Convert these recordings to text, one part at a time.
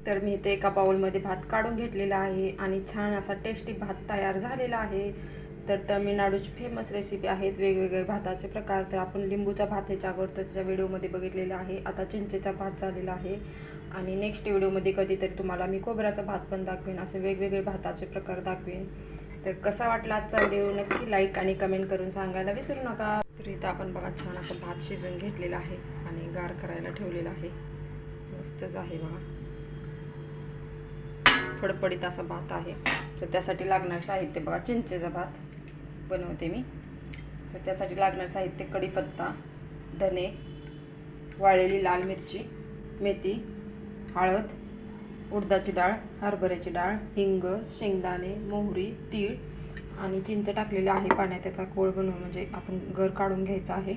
तर मी इथे एका बाउलमध्ये भात काढून घेतलेला आहे आणि छान असा टेस्टी भात तयार झालेला आहे। तर तमिळनाडूची फेमस रेसिपी आहेत वेगवेगळे भाताचे प्रकार। तर आपण लिंबूचा भात ह्याच्या अगोदर त्याच्या व्हिडिओमध्ये बघितलेला आहे। आता चिंचेचा भात झालेला आहे आणि नेक्स्ट व्हिडिओमध्ये कधीतरी तुम्हाला मी खोबऱ्याचा भात पण दाखवेन, असे वेगवेगळे भाताचे प्रकार दाखवेन। तर कसा वाटला आजचा व्हिडिओ नक्की लाईक आणि कमेंट करून सांगायला विसरू नका। तर इथं आपण बघा छान असं भात शिजवून घेतलेला आहे आणि गार करायला ठेवलेला आहे। मस्तच आहे बघा, फडफडीत असा भात आहे। तर त्यासाठी लागणार साहित्य बघा, चिंचेचा भात बनवते मी। तर त्यासाठी लागणार साहित्य कढीपत्ता, धने, वाळलेली लाल मिरची, मेथी, हळद, उडदाची डाळ, हरभऱ्याची डाळ, हिंग, शेंगदाणे, मोहरी, तीळ आणि चिंच टाकलेली आहे पाण्यात त्याचा कोळ बनवून, म्हणजे आपण गर काढून घ्यायचा आहे।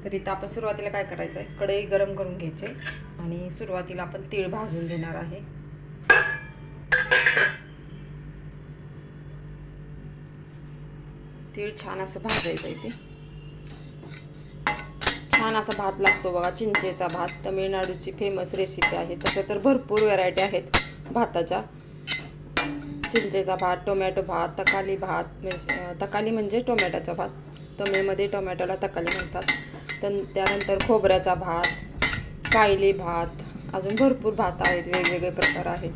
तर इथं आपण सुरुवातीला काय करायचं आहे, कढई गरम करून घ्यायची आणि सुरुवातीला आपण तीळ भाजून देणार आहे। तीळ छान असं भाजायचं इथे। छान असा भात लागतो बघा, चिंचेचा भात तमिळनाडूची फेमस रेसिपी आहे। तसं तर भरपूर व्हरायटी आहेत भाताच्या, चिंचेचा भात, टोमॅटो भात, तकाली भात, तकाली म्हणजे टोमॅटोचा भात, तमिळमध्ये टोमॅटोला तकाली म्हणतात। त्यानंतर खोबऱ्याचा भात, कायली भात, अजून भरपूर भात आहेत, वेगवेगळे प्रकार आहेत।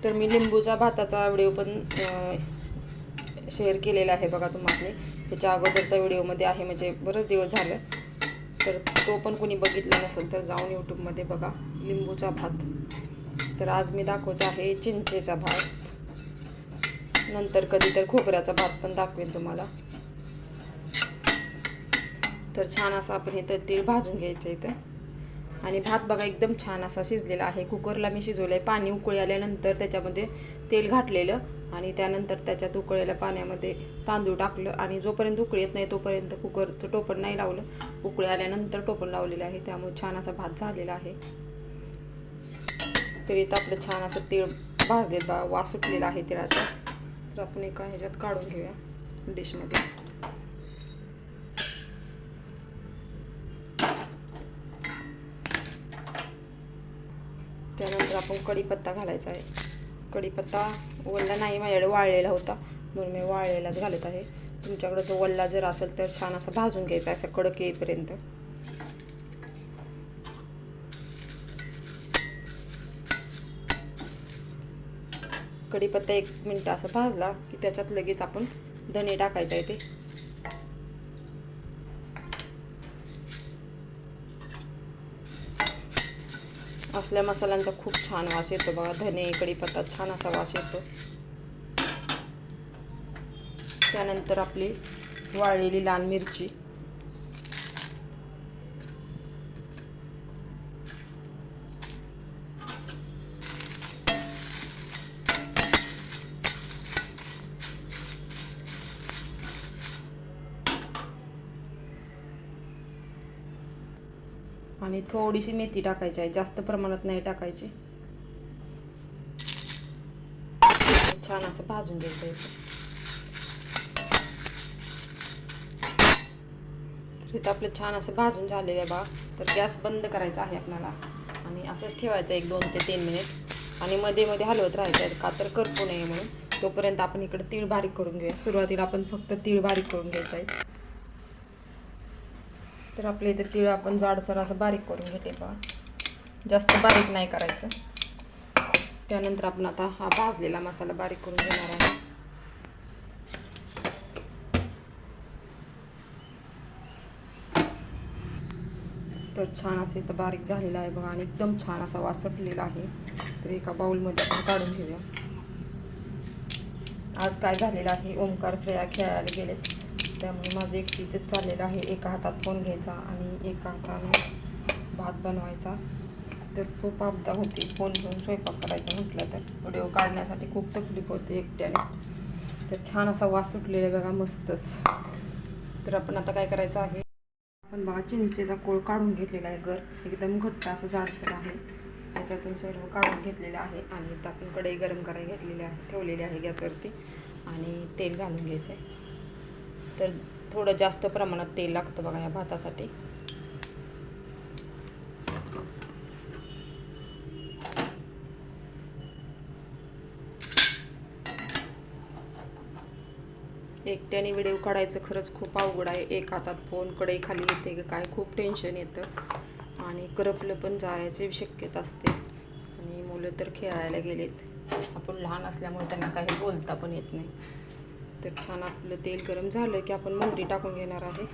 तर मी लिंबूचा भाताचा व्हिडिओ पण शेअर केलेला आहे बघा तुम्हाला, त्याच्या अगोदरच्या व्हिडिओमध्ये आहे, म्हणजे बरेच दिवस झाले। तर तो पण कोणी बघितला नसेल तर जाऊन यूट्यूबमध्ये बघा, लिंबूचा भात। तर आज मी दाखवते आहे चिंचेचा भात, नंतर कधी तर खोबऱ्याचा भात पण दाखवेन तुम्हाला। तर छान असं आपण इथं तीळ भाजून घ्यायचं इथं आणि भात बघा एकदम छान असा शिजलेला आहे। कुकरला मी शिजवलं आहे, पाणी उकळी आल्यानंतर त्याच्यामध्ये तेल घातलेलं आणि त्यानंतर त्याच्यात उकळलेल्या पाण्यामध्ये तांदूळ टाकलं आणि जोपर्यंत उकळी येत नाही तोपर्यंत कुकरचं टोपण नाही लावलं, उकळी आल्यानंतर टोपण लावलेलं आहे, त्यामुळे छान असा भात झालेला आहे। तर इथं आपलं छान असं तीळ भाजलेत बा, वास सुटलेला आहे तिळाचा। तर आपण एका ह्याच्यात काढून घेऊया डिशमध्ये। त्यानंतर आपण कढीपत्ता घालायचा आहे। कढीपत्ता वल्ला नाही, माझ्याकडे वाळलेला होता म्हणून मी वाळलेलाच घालत आहे। तुमच्याकडे जो वल्ला जर असेल तर छान असं भाजून घ्यायचा असं कडक येईपर्यंत। कढीपत्ता 1 मिनिट असं भाजला की त्याच्यात लगेच आपण धने टाकायचे आहे। ते असल्या मसाल्यांचा खूप छान वास येतो बघा, धने, कढीपत्ता छान असा वास येतो। त्यानंतर आपली वाळलेली लाल मिरची, आणि थोडीशी मेथी टाकायची आहे, जास्त प्रमाणात नाही टाकायची। छान असं भाजून घ्यायचं आहे। इथं आपलं छान असं भाजून झालेलं आहे बघा। तर गॅस बंद करायचा आहे आपल्याला आणि असंच ठेवायचं 1, 2 ते 3 मिनिट आणि मध्ये मध्ये हलवत राहायचं आहे, का तर करपू नये म्हणून। तोपर्यंत आपण इकडे तीळ बारीक करून घेऊया। सुरुवातीला आपण फक्त तीळ बारीक करून घ्यायचं आहे। तर आपल्या इथे तीळ आपण जाडसर असं बारीक करून घेते बघा, जास्त बारीक नाही करायचं। त्यानंतर आपण आता हा भाजलेला मसाला बारीक करून घेणार आहे। तर छान असं इथं बारीक झालेला आहे बघा आणि एकदम छान असा वास सुटलेला आहे। तर एका बाउलमध्ये आपण काढून घेऊया। आज काय झालेलं आहे, ओमकार श्रेया खेळायला गेलेत, त्यामुळे माझं एकटीचंच चाललेलं आहे। एका हातात फोन घ्यायचा आणि एका हाताने भात बनवायचा। तर खूप आपदा होती फोन घेऊन स्वयंपाक करायचा म्हटलं तर, व्हिडिओ काढण्यासाठी खूप तकलीफ होते एकट्याने। तर छान असा वास सुटलेला बघा, मस्तच। तर आपण आता काय करायचं आहे, आपण बघा चिंचेचा कोळ काढून घेतलेला आहे, गर एकदम घट्ट असं जाडसर आहे, त्याच्यातून सर्व काढून घेतलेलं आहे। आणि इथं आपण कढई गरम करायला ठेवलेली आहे गॅसवरती आणि तेल घालून घ्यायचं आहे। तर थोडं जास्त प्रमाणात तेल लागतं बघा या भातासाठी। एकट्याने व्हिडिओ काढायचं खरंच खूप अवघड आहे. एक हातात फोन कढई खाली येते का काय, खूप टेन्शन येतं आणि करपलं पण जायची शक्यता असते. आणि मुलं तर खेळायला गेलेत, आपण लहान असल्यामुळे त्यांना काही बोलता पण येत नाही. तर छान आपलं तेल गरम झालं की आपण मोहरी टाकून घेणार आहे.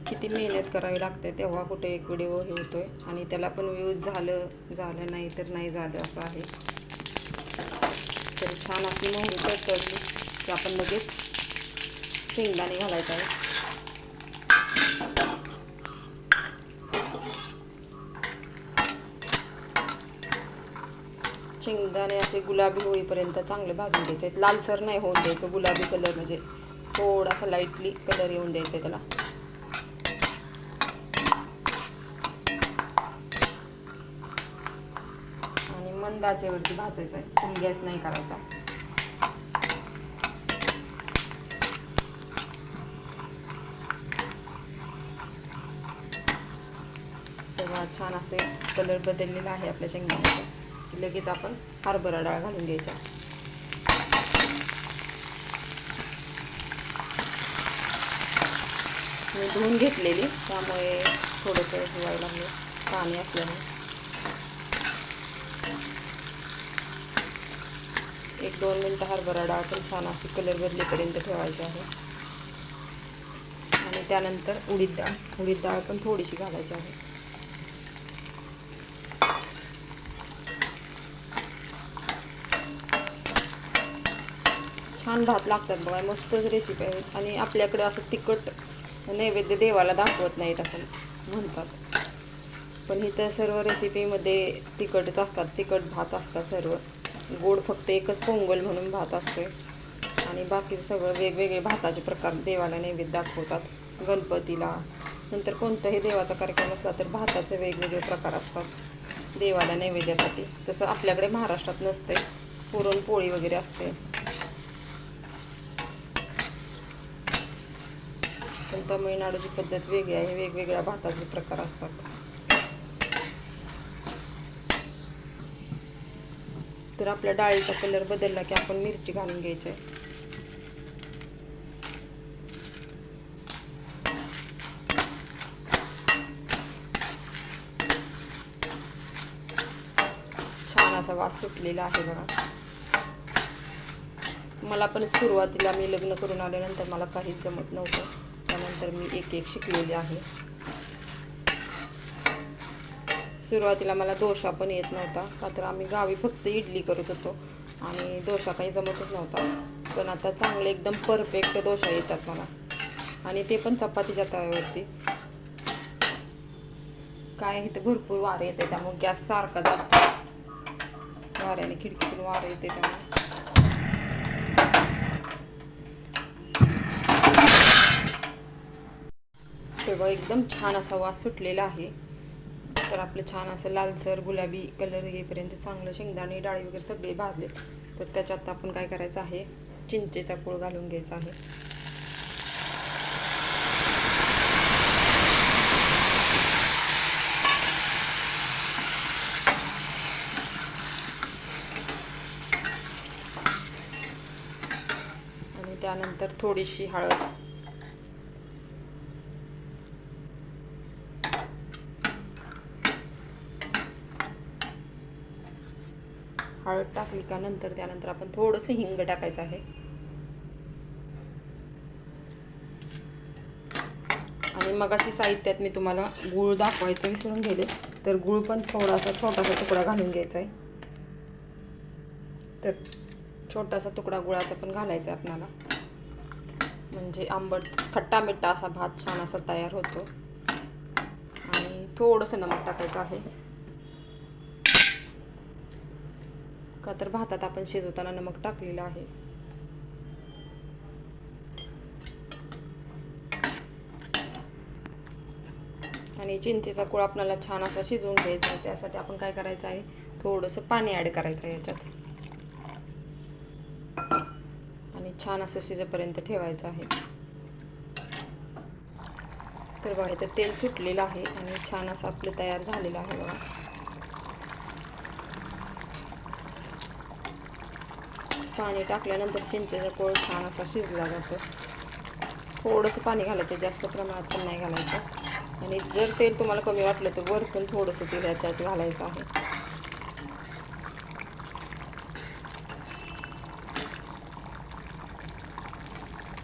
किती मेहनत करावी लागते तेव्हा कुठे एक व्हिडिओ हे होतोय आणि त्याला पण व्ह्यूज झालं नाही तर नाही झालं असं आहे. तर छान अशी मोहरी तडतडली की आपण लगेच शेंगदाणे घालायचं आहे. शेंगदाणे असे गुलाबी होईपर्यंत चांगले भाजून घ्यायचे आहेत. लालसर नाही होऊन द्यायचं, गुलाबी कलर म्हणजे थोडासा लाईटली कलर येऊन द्यायचा आहे त्याला. आणि मंद आचेवरती भाजायचं आहे, फुल गॅस नाही करायचा. तेव्हा छान असे कलर बदललेला आहे आपल्या शेंगदाण्याचा. लगेच आपण हरभरा डाळ घालून घ्यायचा. मी धुवून घेतलेली त्यामुळे थोडंसं धुवायला लागलं पाणी असल्यामुळे. 1-2 मिनटं हरभरा डाळ पण छान अशी कलर बदलेपर्यंत ठेवायची आहे. आणि त्यानंतर उडीद डाळ पण थोडीशी घालायची आहे. छान भात लागतात बघा, मस्तच रेसिपी आहेत. आणि आपल्याकडे असं तिखट नैवेद्य देवाला दाखवत नाहीत असं म्हणतात, पण इथं सर्व रेसिपीमध्ये तिखटच असतात, तिखट भात असतात सर्व. गोड फक्त एकच पोंगल म्हणून भात असतोय आणि बाकीचं सगळं वेगवेगळे भाताचे प्रकार देवाला नैवेद्य दाखवतात. गणपतीला नंतर कोणताही देवाचा कार्यक्रम असला तर भाताचे वेगवेगळे प्रकार असतात देवाला नैवेद्यासाठी. तसं आपल्याकडे महाराष्ट्रात नसते, पुरणपोळी वगैरे असते. पण तमिळनाडूची पद्धत वेगळी आहे, वेगवेगळ्या भाताचे प्रकार असतात. तर आपल्या डाळीचा कलर बदलला की आपण मिरची घालून घ्यायची आहे. छान असा वास सुटलेला आहे बघा. मला पण सुरुवातीला मी लग्न करून आल्यानंतर मला काहीच जमत नव्हतं, त्यानंतर मी एक शिकलेली आहे. सुरुवातीला मला डोसा पण येत नव्हता, का तर आम्ही गावी फक्त इडली करत होतो आणि डोसा काही जमतच नव्हता. पण आता चांगले एकदम परफेक्ट डोसा येतात मला, आणि ते पण चपातीच्या तव्यावरती. काय इथे भरपूर वारे येते त्यामुळे गॅस सारखा जातो, वाऱ्याने खिडकीतून वारे येते त्यामुळे. तेव्हा एकदम छान असा वास सुटलेला आहे. तर आपलं छान असं लालसर गुलाबी कलर येईपर्यंत चांगलं शेंगदाणे डाळी वगैरे सगळे भाजले. तर त्याच्यात आपण काय करायचं आहे, चिंचेचा पूळ घालून घ्यायचा आहे. आणि त्यानंतर थोडीशी हळद, हळद टाकली का नंतर त्यानंतर आपण थोडंसं हिंग टाकायचं आहे. आणि मगाशी साहित्यात मी तुम्हाला गूळ दाखवायचं विसरून गेले, तर गूळ पण थोडासा छोटासा तुकडा घालून घ्यायचा आहे. तर छोटासा तुकडा गुळाचा पण घालायचा आहे आपल्याला, म्हणजे आंबट खट्टा मिठ्ठा असा भात छान असा तयार होतो. आणि थोडंसं नमक टाकायचं आहे, का तर भातात आपण शिजवताना नमक टाकलेलं आहे. आणि चिंचेचा कुळ आपल्याला छान असा शिजवून घ्यायचा आहे. त्यासाठी आपण काय करायचं आहे, थोडंसं पाणी ॲड करायचं आहे याच्यात आणि छान असं शिजेपर्यंत ठेवायचं आहे. तर बघा इथं तेल सुटलेलं आहे आणि छान असं आपलं तयार झालेलं आहे बघा. पाणी टाकल्यानंतर चिंचेचा कोळ छान असा शिजला जातो. थोडंसं पाणी घालायचं, जास्त प्रमाणात पण नाही घालायचं. आणि जर तेल तुम्हाला कमी वाटलं तर वरतून थोडंसं तेल याच्यात घालायचं आहे.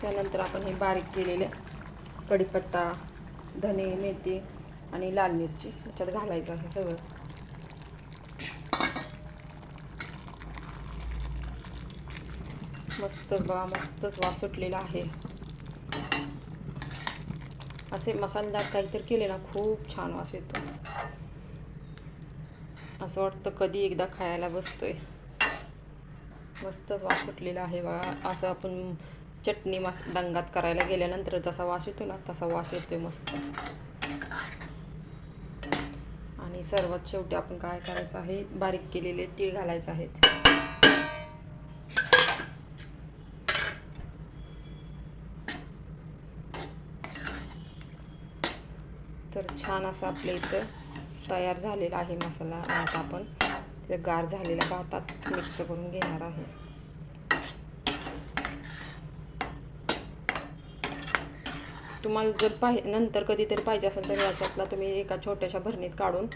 त्यानंतर आपण हे बारीक केलेले कढीपत्ता, धने, मेथी आणि लाल मिरची याच्यात घालायचं आहे सगळं. मस्तच बघा, मस्तच वास सुटलेला आहे. असे मसालेदार काहीतरी केले ना खूप छान वास येतो. असं वाटतं कधी एकदा खायला बसतोय. मस्तच वास सुटलेला आहे बघा. असं आपण चटणी दंगात करायला गेल्यानंतर जसा वास येतो ना तसा वास येतोय मस्त. आणि सर्वात शेवटी आपण काय करायचं आहे, बारीक केलेले तीळ घालायचे आहेत. तर छान असं आपल्या इथं तयार झालेला आहे मसाला. आता आपण ते गार झालेल्या भातात मिक्स करून घेणार आहे. तुम्हाला जर नंतर कधीतरी पाहिजे असेल तर याच्यातला तुम्ही एका छोट्याशा भरणीत काढून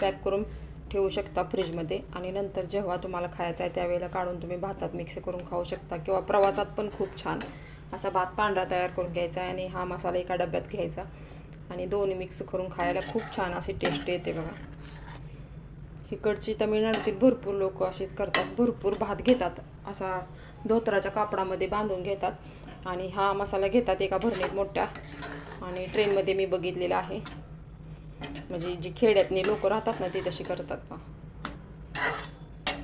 पॅक करून ठेवू शकता फ्रीजमध्ये. आणि नंतर जेव्हा तुम्हाला खायचं आहे त्यावेळेला काढून तुम्ही भातात मिक्स करून खाऊ शकता. किंवा प्रवासात पण खूप छान असा भात पांढरा तयार करून घ्यायचा आणि हा मसाला एका डब्यात घ्यायचा आणि दोन्ही मिक्स करून खायला खूप छान अशी टेस्ट येते बघा. इकडची तमिळनाडूतील भरपूर लोक असेच करतात. भरपूर भात घेतात, असा धोतराच्या कापडामध्ये बांधून घेतात आणि हा मसाला घेतात एका भरणीत मोठ्या. आणि ट्रेनमध्ये मी बघितलेलं आहे, म्हणजे जी खेड्यातनी लोक राहतात ना ती तशी करतात पहा.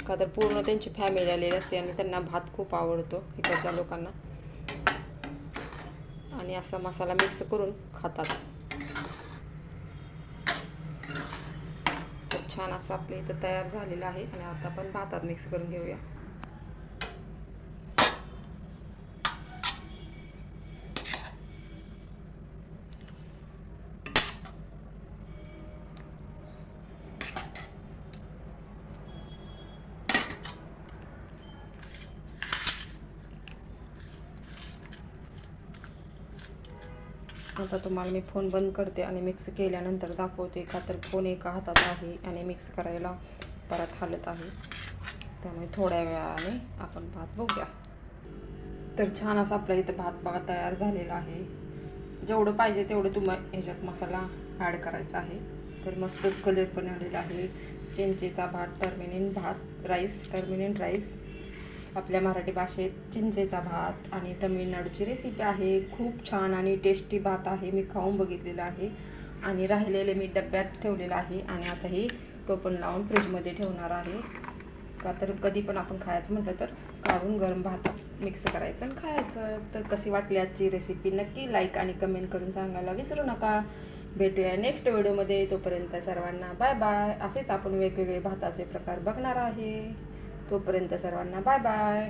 का तर पूर्ण त्यांची फॅमिली आलेली असते आणि त्यांना भात खूप आवडतो इकडच्या लोकांना. आणि असा मसाला मिक्स करून खातात. छान असं आपल्या इथं तयार झालेलं आहे. आणि आता आपण भातात मिक्स करून घेऊया. आता तुम्हाला मी फोन बंद करते आणि मिक्स केल्यानंतर दाखवते. का तर फोन एका हातात आहे आणि मिक्स करायला परत हालत आहे, त्यामुळे थोड्या वेळाने आपण भात बघूया. तर छान असा आपल्या इथं भात बघा तयार झालेला आहे. जेवढं पाहिजे तेवढं तुम्हाला ह्याच्यात मसाला ॲड करायचा आहे. तर मस्तच कलर पण आलेला आहे. चिंचेचा भात, टर्मिनेंट राईस आपल्या मराठी भाषेत चिंचेचा भात आणि तमिळनाडूची रेसिपी आहे. खूप छान आणि टेस्टी भात आहे. मी खाऊन बघितलेलं आहे आणि राहिलेले मी डब्यात ठेवलेलं आहे. आणि आता हे टोपण लावून फ्रीजमध्ये ठेवणार आहे. का तर कधी पण आपण खायचं म्हटलं तर काढून गरम भातात मिक्स करायचं आणि खायचं. तर कशी वाटली आजची रेसिपी नक्की लाईक आणि कमेंट करून सांगायला विसरू नका. भेटूया नेक्स्ट व्हिडिओमध्ये. तोपर्यंत सर्वांना बाय बाय. असेच आपण वेगवेगळे भाताचे प्रकार बघणार आहे. तोपर्यंत सर्वांना बाय बाय.